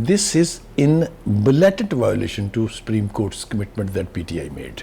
This is in blatant violation to Supreme Court's commitment that PTI made.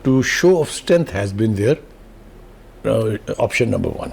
To show of strength has been their option number one.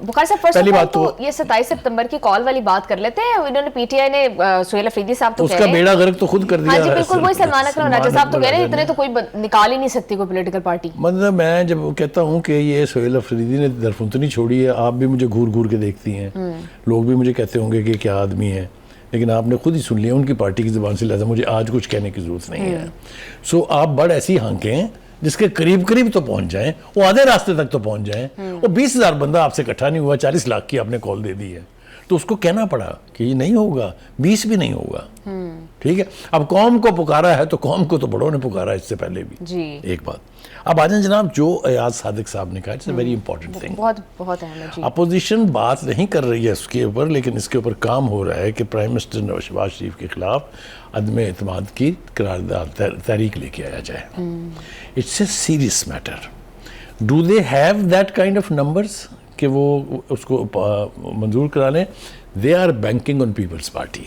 بخاری صاحب first پہلی of all بات تو تو یہ 27 ستمبر کی کال والی بات کر لیتے ہیں. انہوں نے پی ٹی آئی نے سہیل افریدی صاحب تو اس کہہ کا رہے ہیں, بیڑا غرق تو خود کر دیا. ہاں جی بالکل وہی سلمان اکرم راجہ صاحب تو کہہ رہے ہیں اتنے تو کوئی نکال ہی نہیں سکتی کوئی پولیٹیکل پارٹی. مطلب میں جب کہتا ہوں کہ یہ سہیل افریدی نے درفنتنی چھوڑی ہے, آپ بھی مجھے گھور گھور کے دیکھتی ہیں, لوگ بھی مجھے کہتے ہوں گے کہ کیا آدمی ہے, لیکن آپ نے خود ہی سن لیا ان کی پارٹی کی زبان سے, لہذا مجھے آج کچھ کہنے کی ضرورت نہیں ہے. سو آپ بڑھ ایسی ہانکیں جس کے قریب قریب تو پہنچ جائیں, وہ آدھے راستے تک تو پہنچ جائیں. وہ 20,000 بندہ آپ سے اکٹھا نہیں ہوا, 40 لاکھ کی آپ نے کال دے دی ہے, تو اس کو کہنا پڑا کہ یہ نہیں ہوگا, 20 بھی نہیں ہوگا. ٹھیک ہے, اب قوم کو پکارا ہے تو قوم کو تو بڑوں نے پکارا اس سے پہلے بھی. جی ایک بات اب آ جائیں جناب, جو ایاز صادق صاحب نے کہا, it's a very important thing. بہت بہت اہم ہے. جی اپوزیشن بات نہیں کر رہی ہے اس کے اوپر, لیکن اس کے اوپر کام ہو رہا ہے کہ پرائم منسٹر نواز شریف کے خلاف عدم اعتماد کی قرارداد تحریک لے کے آیا جائے. It's a serious matter. Do they have that kind of numbers کہ وہ اس کو منظور کرا لیں؟ They are banking on Peoples Party.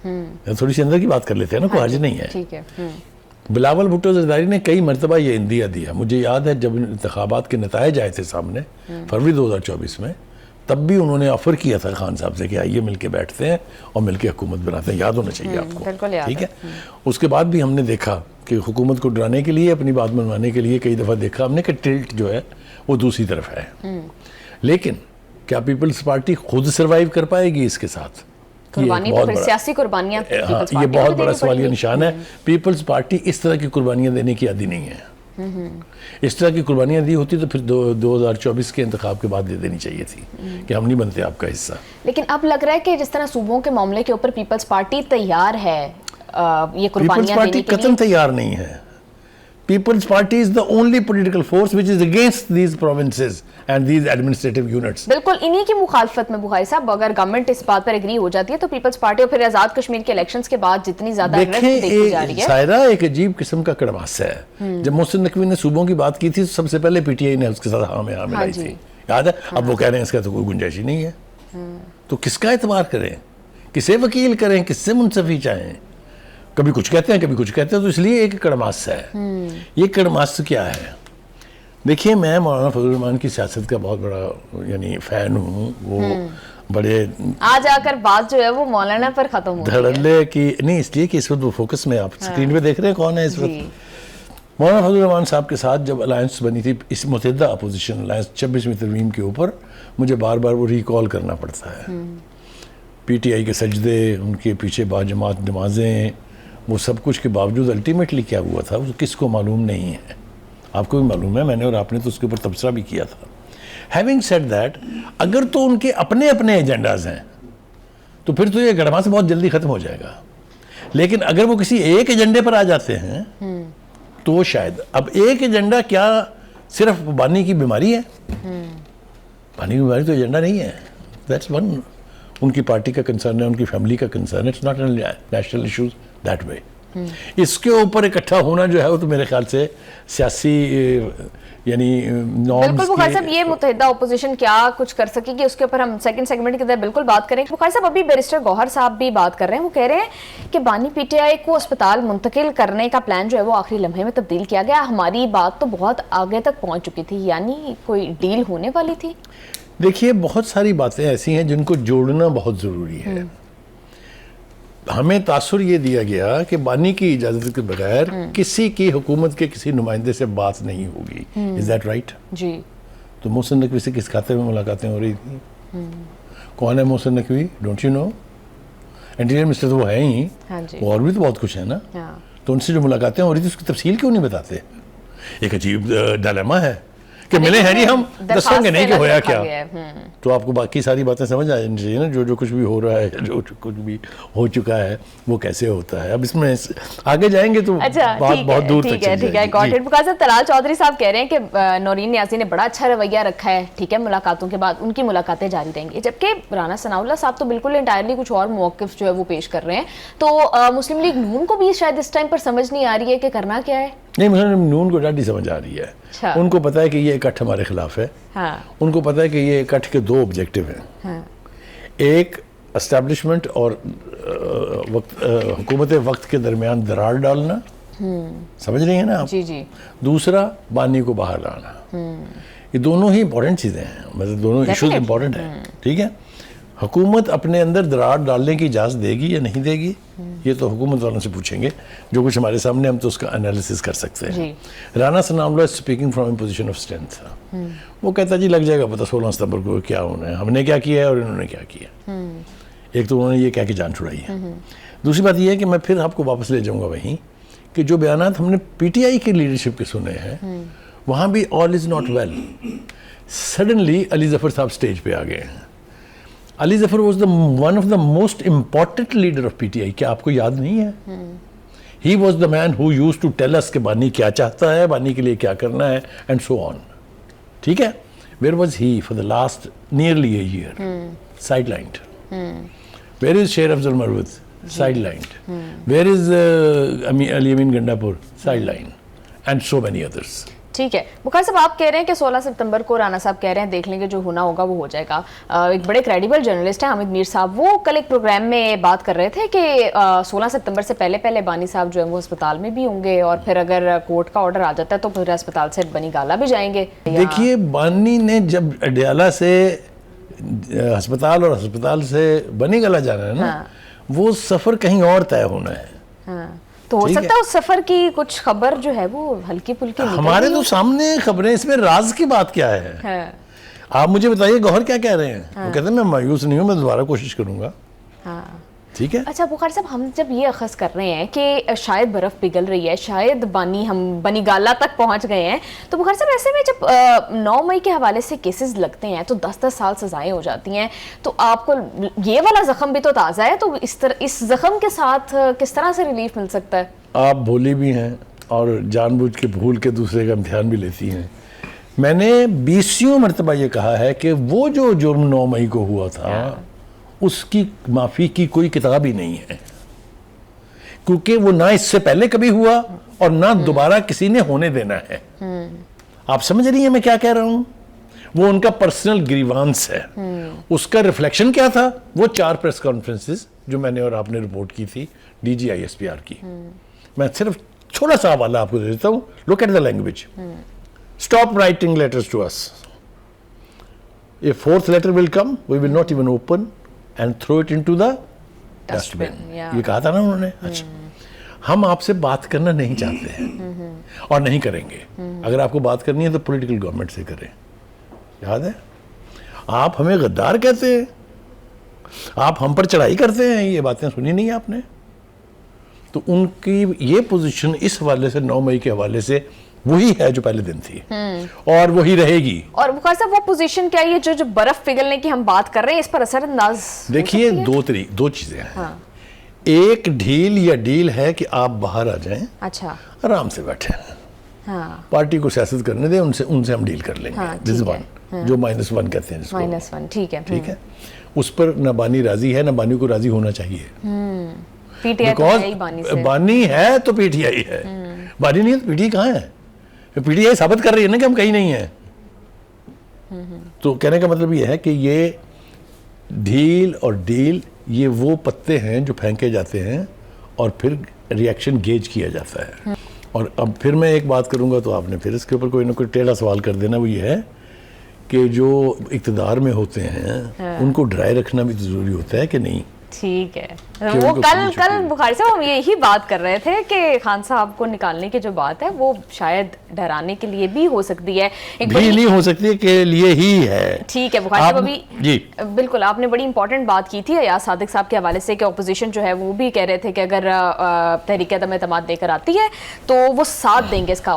تھوڑی سی اندر کی بات کر لیتے ہیں نا, کوئی حرج نہیں ہے. ٹھیک ہے. بلاول بھٹو زرداری نے کئی مرتبہ یہ اندیا دیا. مجھے یاد ہے جب انتخابات کے نتائج آئے تھے سامنے فروری 2024 میں, تب بھی انہوں نے آفر کیا تھا خان صاحب سے کہ آئیے مل کے بیٹھتے ہیں اور مل کے حکومت بناتے ہیں. یاد ہونا چاہیے آپ کو. بالکل یاد ٹھیک ہے. اس کے بعد بھی ہم نے دیکھا کہ حکومت کو ڈرانے کے لیے, اپنی بات منوانے کے لیے کئی دفعہ دیکھا ہم نے کہ ٹلٹ جو ہے وہ دوسری طرف ہے. لیکن کیا پیپلز پارٹی خود سروائیو کر پائے گی اس کے ساتھ؟ قربانی تو پھر سیاسی قربانیاں یہ بہت بڑا سوالیہ نشان ہے. پیپلز پارٹی اس طرح کی قربانیاں دینے کی عادی نہیں ہے. اس طرح کی قربانیاں دی ہوتی تو پھر 2024 کے انتخاب کے بعد دے دینی چاہیے تھی کہ ہم نہیں بنتے آپ کا حصہ. لیکن اب لگ رہا ہے کہ جس طرح صوبوں کے معاملے کے اوپر پیپلز پارٹی تیار ہے یہ قربانیاں دینے کے لیے. پیپلز پارٹی قطعاً تیار نہیں ہے. People's Party is the only political force which is against these provinces and these administrative units. بالکل انہی کی مخالفت میں بخاری صاحب, اگر گورنمنٹ اس بات پر اگری ہو جاتی ہے تو پیپلز پارٹی اور پھر آزاد کشمیر کے الیکشنز کے بعد جتنی زیادہ دیکھی جا رہی ہے. سائرہ ایک عجیب قسم کا کڑماس ہے. جب محسن نقوی نے صوبوں کی بات کی تھی سب سے پہلے پی ٹی آئی نے اس کے ساتھ ہاں میں ہاں ملائی تھی, یاد ہے؟ اب وہ کہہ رہے ہیں اس کا تو کوئی گنجائش ہی نہیں ہے. تو کس کا اعتبار کریں, کسے وکیل کریں, کس سے منصفی چاہیں؟ کبھی کچھ کہتے ہیں کبھی کچھ کہتے ہیں. تو اس لیے ایک کڑماس ہے. یہ کڑماس کیا ہے؟ دیکھیے میں مولانا فضل الرحمان کی سیاست کا بہت بڑا یعنی فین ہوں. وہ بڑے آج آ کر بات جو ہے وہ مولانا پر ختم ہو دھڑلے کی نہیں, اس لیے کہ اس وقت وہ فوکس میں, آپ سکرین پہ دیکھ رہے ہیں کون ہے اس وقت. مولانا فضل الرحمان صاحب کے ساتھ جب الائنس بنی تھی, اس متحدہ اپوزیشن الائنس 26ویں ترمیم کے اوپر, مجھے بار بار وہ ریکال کرنا پڑتا ہے. پی ٹی آئی کے سجدے, ان کے پیچھے باجماعت نمازیں, وہ سب کچھ کے باوجود الٹیمیٹلی کیا ہوا تھا وہ کس کو معلوم نہیں ہے. آپ کو بھی معلوم ہے, میں نے اور آپ نے تو اس کے اوپر تبصرہ بھی کیا تھا. ہیونگ سیڈ دیٹ, اگر تو ان کے اپنے اپنے ایجنڈاز ہیں تو پھر تو یہ گڑماس بہت جلدی ختم ہو جائے گا. لیکن اگر وہ کسی ایک ایجنڈے پر آ جاتے ہیں تو وہ شاید, اب ایک ایجنڈا کیا صرف بانی کی بیماری ہے؟ بانی کی بیماری تو ایجنڈا نہیں ہے. دیٹس ون, ان کی پارٹی کا کنسرن ہے, ان کی فیملی کا کنسرن ہے. It's not national issues that way. اس کے اوپر اکٹھا ہونا جو ہے وہ تو میرے خیال سے سیاسی یعنی بالکل. بخاری صاحب یہ متحدہ اپوزیشن کیا کچھ کر سکے گی, اس کے اوپر ہم سیکنڈ سیگمنٹ کے اندر بالکل بات کریں. بخاری صاحب ابھی بیرسٹر گوہر صاحب بھی بات کر رہے ہیں, وہ کہہ رہے ہیں کہ بانی پی ٹی آئی کو اسپتال منتقل کرنے کا پلان جو ہے وہ آخری لمحے میں تبدیل کیا گیا. ہماری بات تو بہت آگے تک پہنچ چکی تھی, یعنی کوئی ڈیل ہونے والی تھی. دیکھیے بہت ساری باتیں ایسی ہیں جن کو جوڑنا بہت ضروری ہے. ہمیں تاثر یہ دیا گیا کہ بانی کی اجازت کے بغیر کسی کی حکومت کے کسی نمائندے سے بات نہیں ہوگی. Is that right? جی. تو محسن نقوی سے کس کھاتے میں ملاقاتیں ہو رہی تھیں؟ کون ہے Mohsin Naqvi? Don't you know? Interior minister تو وہ ہے ہی, اور بھی تو بہت کچھ ہے نا. تو ان سے جو ملاقاتیں ہو رہی تھی اس کی تفصیل کیوں نہیں بتاتے؟ ایک عجیب ڈائلیما ہے کہ ملے ہیں نہیں, ہم دسیں گے نہیں کہ ہویا کیا. تو آپ کو باقی ساری باتیں سمجھ آ جانی چاہیے نا, جو کچھ بھی ہو رہا ہے, جو کچھ بھی ہو چکا ہے وہ کیسے ہوتا ہے. اب اس میں آگے جائیں گے تو بات بہت دور تک چلی جائے گی. بکاز طلال چودھری صاحب کہہ رہے ہیں کہ نورین نیازی نے بڑا اچھا رویہ رکھا ہے, ٹھیک ہے, ملاقاتوں کے بعد ان کی ملاقاتیں جاری رہیں گی. جبکہ رانا ثناء اللہ صاحب تو بالکل انٹائرلی کچھ اور موقف جو ہے وہ پیش کر رہے ہیں. تو مسلم لیگ نون کو بھی شاید اس ٹائم پر سمجھ نہیں آ رہی ہے کہ کرنا کیا ہے. نہیں, مسلم نون کو ڈاڈی سمجھ آ رہی ہے. ان کو پتا ہے کہ یہ اکٹھ ہمارے خلاف ہے. ان کو پتا ہے کہ یہ اکٹھ کے دو آبجیکٹو ہیں. ایک اسٹیبلشمنٹ اور حکومت وقت کے درمیان درار ڈالنا, سمجھ رہی ہیں نا آپ؟ جی جی. دوسرا بانی کو باہر لانا. یہ دونوں ہی امپورٹنٹ چیزیں ہیں, مطلب دونوں ایشوز امپورٹنٹ ہیں. ٹھیک ہے, حکومت اپنے اندر دراڑ ڈالنے کی اجازت دے گی یا نہیں دے گی, یہ تو حکومت والوں سے پوچھیں گے. جو کچھ ہمارے سامنے ہم تو اس کا انالیسس کر سکتے ہیں. Rana Sanaullah speaking from a position of strength, وہ کہتا جی لگ جائے گا پتہ 16 ستمبر کو کیا ہونا ہے, ہم نے کیا کیا ہے اور انہوں نے کیا کیا. ایک تو انہوں نے یہ کہہ کے جان چھڑائی ہے. دوسری بات یہ ہے کہ میں پھر آپ کو واپس لے جاؤں گا وہیں کہ جو بیانات ہم نے پی ٹی آئی کی لیڈرشپ کے سنے ہیں وہاں بھی all is not well. Suddenly Ali Zafar صاحب اسٹیج پہ آ گئے ہیں. Ali Zafar was one of the most important leader of P T I. کیا آپ کو یاد نہیں ہے؟ He was the man who used to tell us کہ بانی کیا چاہتا ہے, بانی کے لیے کیا کرنا ہے, اینڈ سو آن. ٹھیک ہے, where was he for the last nearly a year? Sidelined. Where is Sher Afzal Marwat? Sidelined. Where is Ali Amin Gandapur? Sideline. And so many others. ٹھیک ہے, بخاری صاحب آپ کہہ رہے ہیں کہ 16 ستمبر کو رانا صاحب کہہ رہے ہیں دیکھ لیں گے جو ہونا ہوگا وہ ہو جائے گا. ایک بڑے کریڈیبل جرنلسٹ ہیں حامد میر صاحب, وہ کل ایک پروگرام میں بات کر رہے تھے کہ 16 ستمبر سے پہلے بانی صاحب جو ہے وہ ہسپتال میں بھی ہوں گے, اور پھر اگر کورٹ کا آرڈر آ جاتا ہے تو پھر ہسپتال سے بنی گالا بھی جائیں گے. دیکھیے, بانی نے جب اڈیالہ سے ہسپتال اور ہسپتال سے بنی گالا جانا ہے نا, وہ سفر کہیں اور طے ہونا ہے. تو ہو سکتا ہے اس سفر کی کچھ خبر جو ہے وہ ہلکی پھلکی ہمارے تو سامنے خبریں, اس میں راز کی بات کیا ہے؟ آپ مجھے بتائیے گوہر کیا کہہ رہے ہیں؟ وہ کہتے ہیں میں مایوس نہیں ہوں, میں دوبارہ کوشش کروں گا. ٹھیک ہے. اچھا بخاری صاحب, ہم جب یہ اخذ کر رہے ہیں کہ شاید برف پگھل رہی ہے, شاید ہم بنی گالا تک پہنچ گئے ہیں, تو بخاری صاحب ایسے میں جب 9 مئی کے حوالے سے کیسز لگتے ہیں تو 10 سال سزائیں ہو جاتی ہیں, تو آپ کو یہ والا زخم بھی تو تازہ ہے, تو اس زخم کے ساتھ کس طرح سے ریلیف مل سکتا ہے؟ آپ بھولی بھی ہیں اور جان بوجھ کے بھول کے دوسرے کا امتحان بھی لیتی ہیں. میں نے 20 مرتبہ یہ کہا ہے کہ وہ جو جرم 9 مئی کو ہوا تھا اس کی معافی کی کوئی کتاب ہی نہیں ہے, کیونکہ وہ نہ اس سے پہلے کبھی ہوا اور نہ دوبارہ کسی نے ہونے دینا ہے. آپ سمجھ رہی ہیں میں کیا کہہ رہا ہوں؟ وہ ان کا پرسنل گریوانس ہے. اس کا ریفلیکشن کیا تھا؟ وہ 4 پریس کانفرنسز جو میں نے اور آپ نے رپورٹ کی تھی D G I S P R کی. میں صرف چھوٹا سا حوالہ آپ کو دے دیتا ہوں. Look at the language. Stop writing letters to us. A fourth letter will come, we will not even open and throw it into the dustbin. یہ کہا تھا نا انہوں نے. اچھا, ہم آپ سے بات کرنا نہیں چاہتے ہیں اور نہیں کریں گے. اگر آپ کو بات کرنی ہے تو پولیٹیکل گورنمنٹ سے کریں. یاد ہے, آپ ہمیں غدار کہتے ہیں, آپ ہم پر چڑھائی کرتے ہیں, یہ باتیں سنی نہیں آپ نے. تو ان کی یہ پوزیشن اس حوالے سے 9 مئی کے حوالے سے وہی ہے جو پہلے دن تھی اور وہی رہے گی. اور بخاری صاحب وہ پوزیشن کیا ہے جو برف پگھلنے کی ہم بات کر رہے ہیں, اس پر اثر انداز دیکھیے دو چیزیں ہیں. ایک ڈھیل یا ڈیل ہے کہ آپ باہر آ جائیں, اچھا آرام سے بیٹھیں, پارٹی کو سیاست کرنے دیں, ان سے ہم ڈیل کر لیں گے. دس ون جو -1 کہتے ہیں, -1 ٹھیک ہے. ٹھیک ہے, اس پر نہ بانی راضی ہے نہ بانی کو راضی ہونا چاہیے. بانی ہے تو پی ٹی آئی ہے, بانی نہیں ہے تو پی ٹی آئی کہاں ہے؟ پی ٹی آئی ثابت کر رہی ہے نا کہ ہم کہیں نہیں ہیں. تو کہنے کا مطلب یہ ہے کہ یہ ڈھیل اور ڈیل یہ وہ پتے ہیں جو پھینکے جاتے ہیں اور پھر ری ایکشن گیج کیا جاتا ہے. اور اب پھر میں ایک بات کروں گا تو آپ نے پھر اس کے اوپر کوئی نہ کوئی ٹیڑھا سوال کر دینا. وہ یہ ہے کہ جو اقتدار میں ہوتے ہیں ان کو ڈرائی رکھنا بھی ضروری ہوتا ہے کہ نہیں. ٹھیک ہے, وہ کل بخاری صاحب ہم یہی بات کر رہے تھے کہ خان صاحب کو نکالنے کی جو بات ہے وہ شاید ڈرانے کے لیے بھی ہو سکتی ہے, بھی نہیں ہو سکتی کے لیے ہی ہے. ٹھیک ہے بخاری صاحب, ابھی جی بالکل آپ نے بڑی امپورٹنٹ بات کی تھی ایاز صادق صاحب کے حوالے سے کہ اپوزیشن جو ہے وہ بھی کہہ رہے تھے کہ اگر تحریک عدم اعتماد لے کر آتی ہے تو وہ ساتھ دیں گے اس کا.